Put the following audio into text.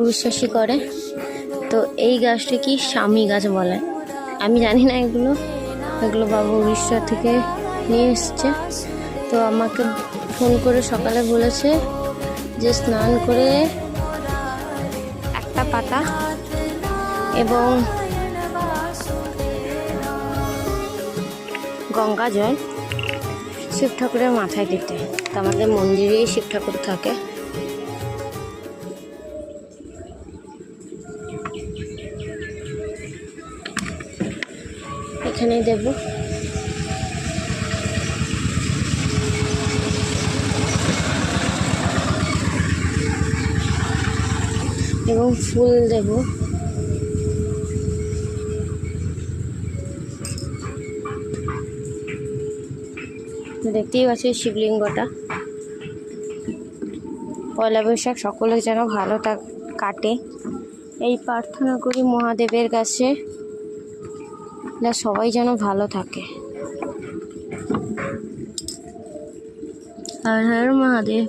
বিশ্বাসী করে। তো এই গাছটা কি স্বামী গাছ বলে, আমি জানি না। এগুলো বাবা উড়িষ্যা থেকে নিয়ে এসছে। তো আমাকে ফোন করে সকালে বলেছে যে স্নান করে একটা পাতা এবং গঙ্গা জল শিব ঠাকুরের মাথায় দিতে। তো আমাদের মন্দিরেই শিব ঠাকুর থাকে। এখানেই দেব। এবং ফুল দেব। দেখতেই পাচ্ছি শিবলিঙ্গটা। পয়লা বৈশাখ সকলে যেন ভালো কাটে এই প্রার্থনা করি মহাদেবের কাছে, সবাই যেন ভালো থাকে। হর হর মহাদেব।